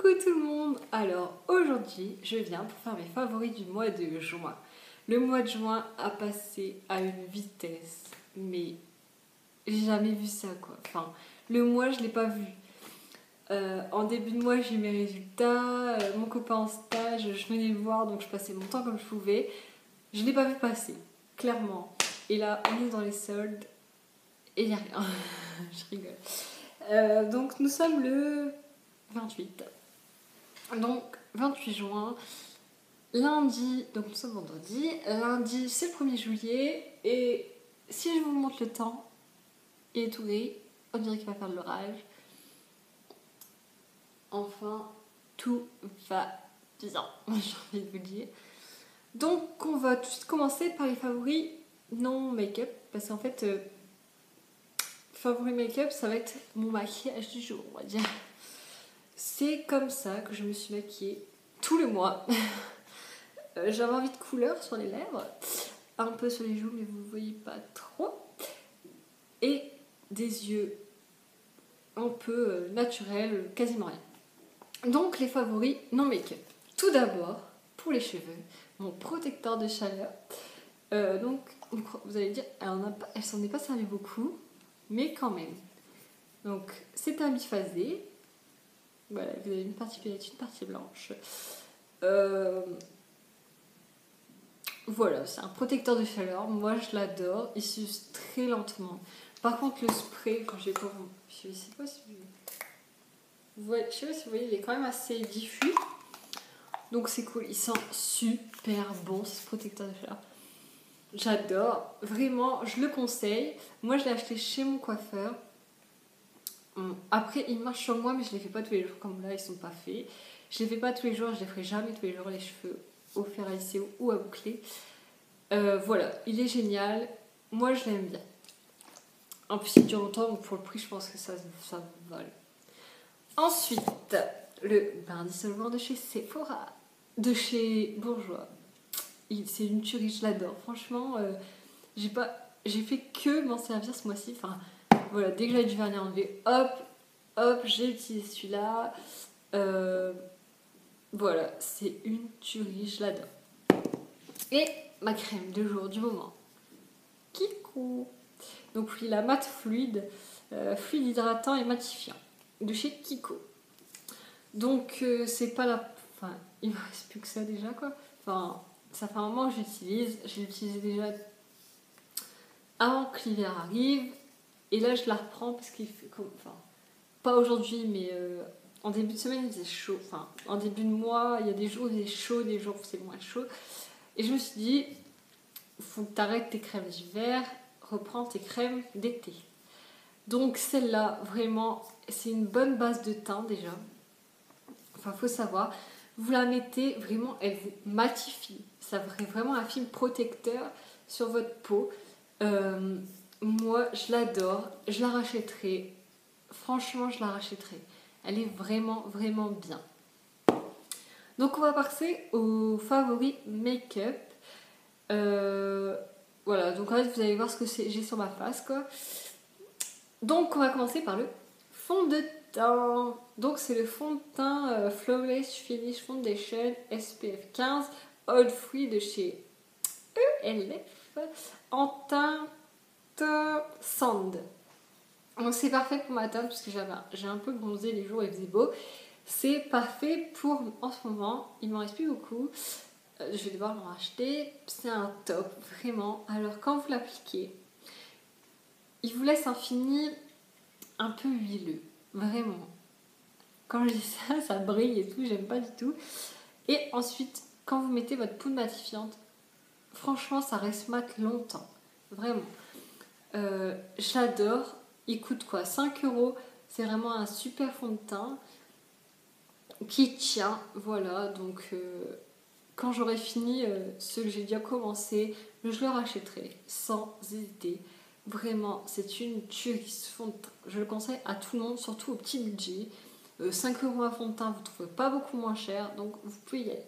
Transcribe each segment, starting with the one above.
Coucou tout le monde. Alors aujourd'hui je viens pour faire mes favoris du mois de juin. Le mois de juin a passé à une vitesse, mais j'ai jamais vu ça quoi. Enfin, le mois je l'ai pas vu. En début de mois j'ai eu mes résultats, mon copain en stage, je venais le voir donc je passais mon temps comme je pouvais. Je l'ai pas vu passer, clairement. Et là on est dans les soldes et il n'y a rien. Je rigole. Donc nous sommes le 28. Donc 28 juin, lundi, donc nous sommes vendredi, lundi c'est le 1er juillet et si je vous montre le temps, il est tout gris, on dirait qu'il va faire de l'orage. Enfin, tout va bien, j'ai envie de vous dire. Donc on va tout de suite commencer par les favoris non make-up, parce qu'en fait, favori make-up ça va être mon maquillage du jour, on va dire. C'est comme ça que je me suis maquillée tout le mois. J'avais envie de couleur sur les lèvres, un peu sur les joues, mais vous ne voyez pas trop. Et des yeux un peu naturels, quasiment rien. Donc les favoris non make-up. Tout d'abord, pour les cheveux, mon protecteur de chaleur. Donc vous allez dire, elle s'en est pas servie beaucoup, mais quand même. Donc c'est un biphasé. Voilà, vous avez une partie violette, une partie blanche. Voilà, c'est un protecteur de chaleur. Moi, je l'adore. Il s'use très lentement. Par contre, le spray, quand j'ai pas... Je sais pas si vous voyez, je sais pas si vous voyez, il est quand même assez diffus. Donc, c'est cool. Il sent super bon, ce protecteur de chaleur. J'adore. Vraiment, je le conseille. Moi, je l'ai acheté chez mon coiffeur. Après, il marche sur moi, mais je les fais pas tous les jours comme là, ils sont pas faits. Je les fais pas tous les jours, je les ferai jamais tous les jours, les cheveux au fer à lisser ou à boucler. Voilà, il est génial. Moi, je l'aime bien. En plus, il dure longtemps, donc pour le prix, je pense que ça vale. Ensuite, le bain dissolvant de chez Sephora, de chez Bourjois. C'est une tuerie, je l'adore. Franchement, j'ai fait que m'en servir ce mois-ci. Enfin, voilà, dès que j'avais du vernis enlevé, hop, j'ai utilisé celui-là. Voilà, c'est une tuerie, je l'adore. Et ma crème de jour du moment, Kiko. Donc oui, la mat fluide, fluide hydratant et matifiant, de chez Kiko. Donc c'est pas la... Enfin, il me reste plus que ça déjà quoi. Enfin, ça fait un moment que j'utilise. Je l'ai utilisé déjà avant que l'hiver arrive. Et là, je la reprends parce qu'il fait comme... Enfin, pas aujourd'hui, mais en début de semaine, il faisait chaud. Enfin, en début de mois, il y a des jours où il faisait chaud, des jours où c'est moins chaud. Et je me suis dit, faut que tu arrêtes tes crèmes d'hiver, reprends tes crèmes d'été. Donc celle-là, vraiment, c'est une bonne base de teint déjà. Enfin, faut savoir, vous la mettez, vraiment, elle vous matifie. Ça ferait vraiment un film protecteur sur votre peau. Moi, je l'adore, je la rachèterai. Franchement, je la rachèterai. Elle est vraiment, vraiment bien. Donc, on va passer au favori make-up. Voilà, donc en fait, vous allez voir ce que j'ai sur ma face, quoi. Donc, on va commencer par le fond de teint. Donc, c'est le fond de teint Flawless Finish Foundation SPF 15 Oil Free de chez ELF en teinte Sand. Donc c'est parfait pour ma teinte parce que j'ai un peu bronzé les jours où il faisait beau. C'est parfait pour en ce moment. Il m'en reste plus beaucoup. Je vais devoir m'en racheter. C'est un top, vraiment. Alors quand vous l'appliquez, il vous laisse un fini un peu huileux. Vraiment. Quand je dis ça, ça brille et tout. J'aime pas du tout. Et ensuite, quand vous mettez votre poudre matifiante, franchement, ça reste mat longtemps. Vraiment. J'adore. Il coûte quoi, 5 €. C'est vraiment un super fond de teint qui tient. Voilà, donc quand j'aurai fini ce que j'ai déjà commencé, je le rachèterai sans hésiter. Vraiment, c'est une tuerie ce fond de teint. Je le conseille à tout le monde, surtout au petit budget. 5 € un fond de teint, vous ne trouvez pas beaucoup moins cher, donc vous pouvez y aller.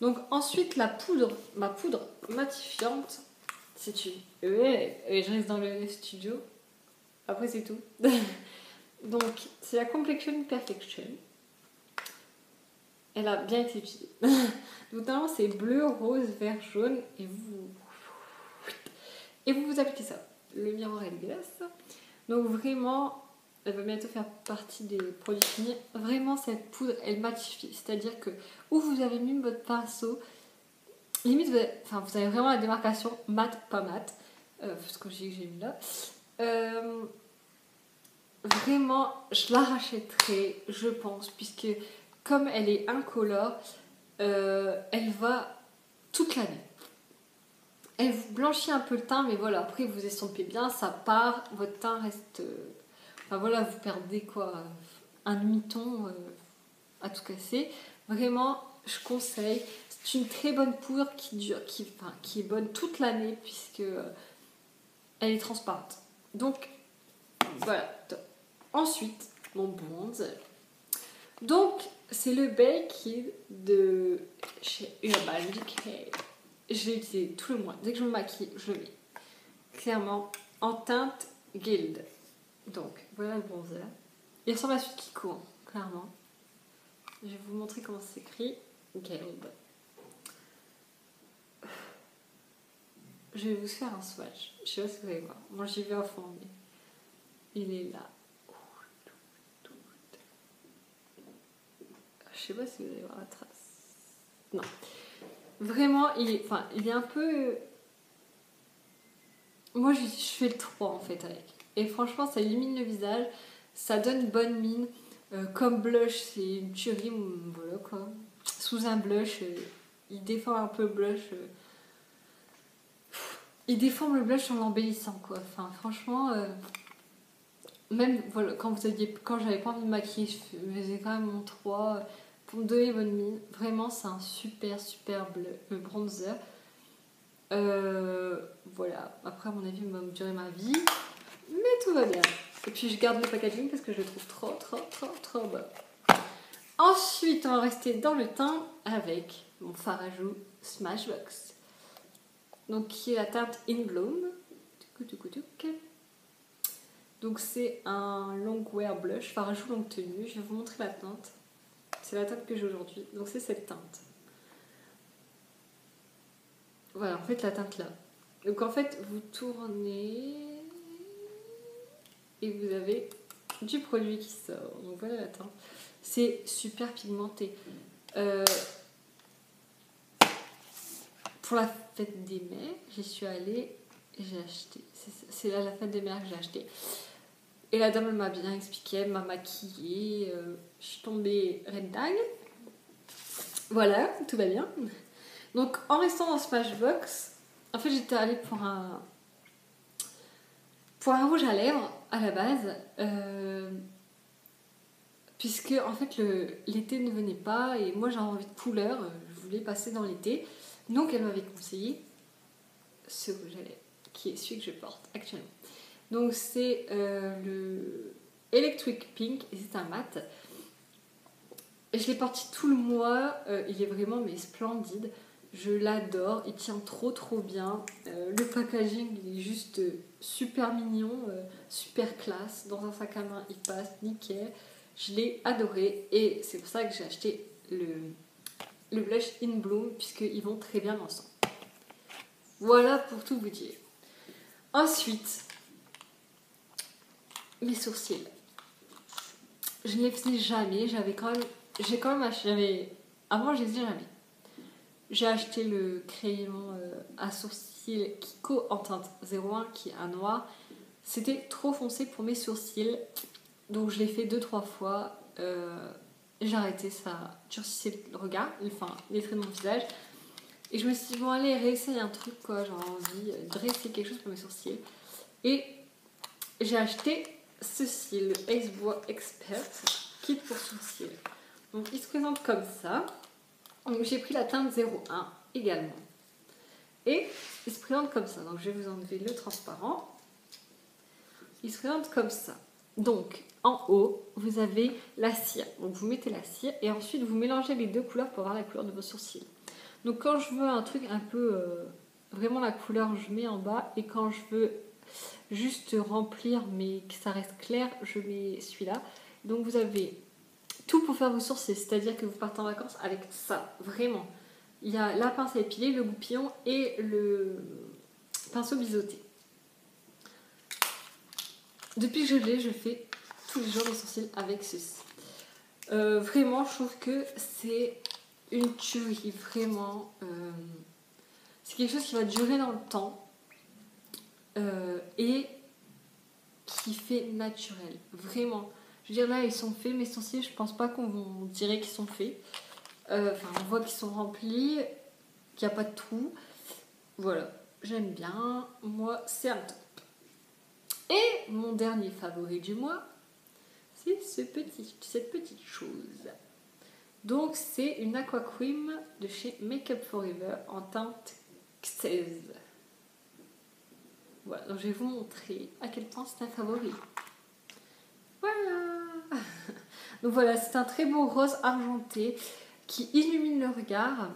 Donc ensuite, ma poudre matifiante, c'est une et je reste dans le studio. Après, c'est tout. Donc, c'est la Complexion Perfection. elle a bien été utilisée. Donc normalement c'est bleu, rose, vert, jaune et vous appliquez ça. Le miroir est dégueulasse. Donc vraiment, elle va bientôt faire partie des produits finis. Vraiment cette poudre, elle matifie. C'est-à-dire que où vous avez mis votre pinceau, limite vous avez vraiment la démarcation mat, pas mat. Ce que j'ai mis là. Vraiment, je la rachèterai, je pense, puisque comme elle est incolore, elle va toute l'année. Elle vous blanchit un peu le teint, mais voilà, après vous estompez bien, ça part, votre teint reste... enfin voilà, vous perdez quoi, un demi-ton à tout casser. Vraiment, je conseille. C'est une très bonne poudre qui dure, qui est bonne toute l'année, puisque elle est transparente. Donc, voilà, top. Ensuite, mon bronzer. Donc, c'est le Baked de chez Urban Decay. Je l'ai utilisé tout le mois. Dès que je me maquille, je le mets. Clairement, en teinte Guild. Donc, voilà le bronzer. Il ressemble à celui qui court, clairement. Je vais vous montrer comment ça s'écrit. Guild. Je vais vous faire un swatch. Je sais pas si vous allez voir. Moi, j'y vais à fond, mais il est là. Je sais pas si vous allez voir la trace. Non. Vraiment, il est un peu... Moi, je fais le 3 en fait avec. Et franchement, ça illumine le visage. Ça donne bonne mine. Comme blush, c'est une tuerie. Voilà quoi. Sous un blush, il déforme un peu le blush. Il déforme le blush en l'embellissant quoi. Enfin, franchement... même voilà, quand j'avais pas envie de maquiller, je faisais quand même mon 3 pour me donner bonne mine. Vraiment, c'est un super bronzer. Voilà, après à mon avis, il va me durer ma vie, mais tout va bien. Et puis je garde le packaging parce que je le trouve trop beau. Ensuite, on va rester dans le teint avec mon fard à joues Smashbox. Donc, qui est la teinte In Bloom. Donc c'est un long wear blush, fard à joues longue tenue. Je vais vous montrer la teinte. C'est la teinte que j'ai aujourd'hui. Donc c'est cette teinte. Voilà, en fait la teinte là. Donc en fait vous tournez et vous avez du produit qui sort. Donc voilà la teinte. C'est super pigmenté. Pour la fête des mères, j'y suis allée et j'ai acheté. C'est là la fête des mères que j'ai acheté. Et la dame elle m'a bien expliqué, elle m'a maquillée, je suis tombée red dingue. Voilà, tout va bien. Donc en restant dans Smashbox, en fait j'étais allée pour un rouge à lèvres à la base, puisque en fait l'été ne venait pas et moi j'avais envie de couleur, je voulais passer dans l'été. Donc elle m'avait conseillé ce rouge à lèvres, qui est celui que je porte actuellement. Donc c'est le Electric Pink et c'est un mat. Je l'ai porté tout le mois, il est vraiment mais splendide. Je l'adore, il tient trop bien. Le packaging il est juste super mignon, super classe. Dans un sac à main il passe nickel. Je l'ai adoré et c'est pour ça que j'ai acheté le blush In Bloom puisqu'ils vont très bien ensemble. Voilà pour tout vous dire. Ensuite, mes sourcils. Je ne les faisais jamais, avant je les faisais jamais. J'ai acheté le crayon à sourcils Kiko en teinte 01 qui est un noir. C'était trop foncé pour mes sourcils. Donc je l'ai fait 2-3 fois. J'ai arrêté, ça durcissait le regard, enfin les traits de mon visage. Et je me suis dit, bon allez, réessaye un truc quoi, j'ai envie de dresser quelque chose pour mes sourcils. Et j'ai acheté ceci, le Ace Bois Expert Kit pour sourcils. Donc il se présente comme ça. Donc j'ai pris la teinte 01 également. Et il se présente comme ça. Donc je vais vous enlever le transparent. Il se présente comme ça. Donc en haut, vous avez la cire. Donc vous mettez la cire et ensuite vous mélangez les deux couleurs pour avoir la couleur de vos sourcils. Donc quand je veux un truc un peu... vraiment la couleur, je mets en bas. Et quand je veux juste remplir mais que ça reste clair, je mets celui-là. Donc vous avez tout pour faire vos sourcils, c'est-à-dire que vous partez en vacances avec ça, vraiment. Il y a la pince à épiler, le goupillon et le pinceau biseauté. Depuis que je l'ai, je fais tous les jours mes sourcils avec ceci. Vraiment, je trouve que c'est une tuerie, vraiment. C'est quelque chose qui va durer dans le temps et qui fait naturel, vraiment. Je veux dire, là, ils sont faits, mes sourcils, je pense pas qu'on dirait qu'ils sont faits. Enfin, on voit qu'ils sont remplis, qu'il n'y a pas de trou. Voilà, j'aime bien. Moi, c'est un top. Et mon dernier favori du mois, c'est cette petite chose. Donc, c'est une Aqua Cream de chez Make Up Forever en teinte 16. Voilà, donc je vais vous montrer à quel point c'est un favori. Voilà. Donc voilà, c'est un très beau rose argenté qui illumine le regard.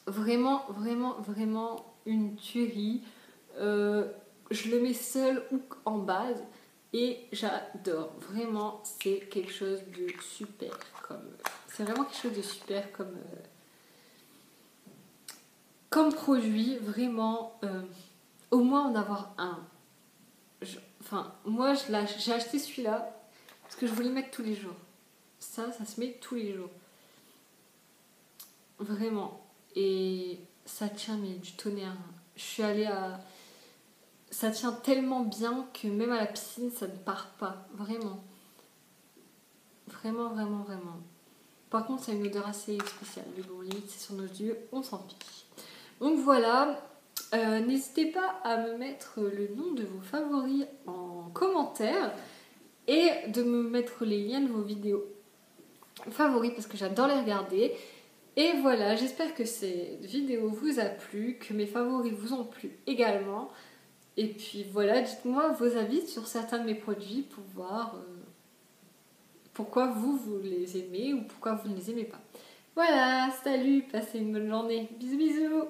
Vraiment, vraiment, vraiment une tuerie. Je le mets seul ou en base et j'adore. Vraiment, c'est quelque chose de super. C'est vraiment quelque chose de super comme produit. Vraiment, au moins en avoir un. Moi, j'ai acheté celui-là parce que je voulais le mettre tous les jours. Ça se met tous les jours. Vraiment. Et ça tient, mais du tonnerre. Je suis allée à... Ça tient tellement bien que même à la piscine, ça ne part pas. Vraiment. Vraiment, vraiment, vraiment. Par contre, ça a une odeur assez spéciale. Mais bon, limite, c'est sur nos yeux, on s'en fiche. Donc voilà. N'hésitez pas à me mettre le nom de vos favoris en commentaire et de me mettre les liens de vos vidéos favoris parce que j'adore les regarder. Et voilà, j'espère que cette vidéo vous a plu, que mes favoris vous ont plu également. Et puis voilà, dites-moi vos avis sur certains de mes produits pour voir pourquoi vous les aimez ou pourquoi vous ne les aimez pas. Voilà, salut, passez une bonne journée. Bisous bisous.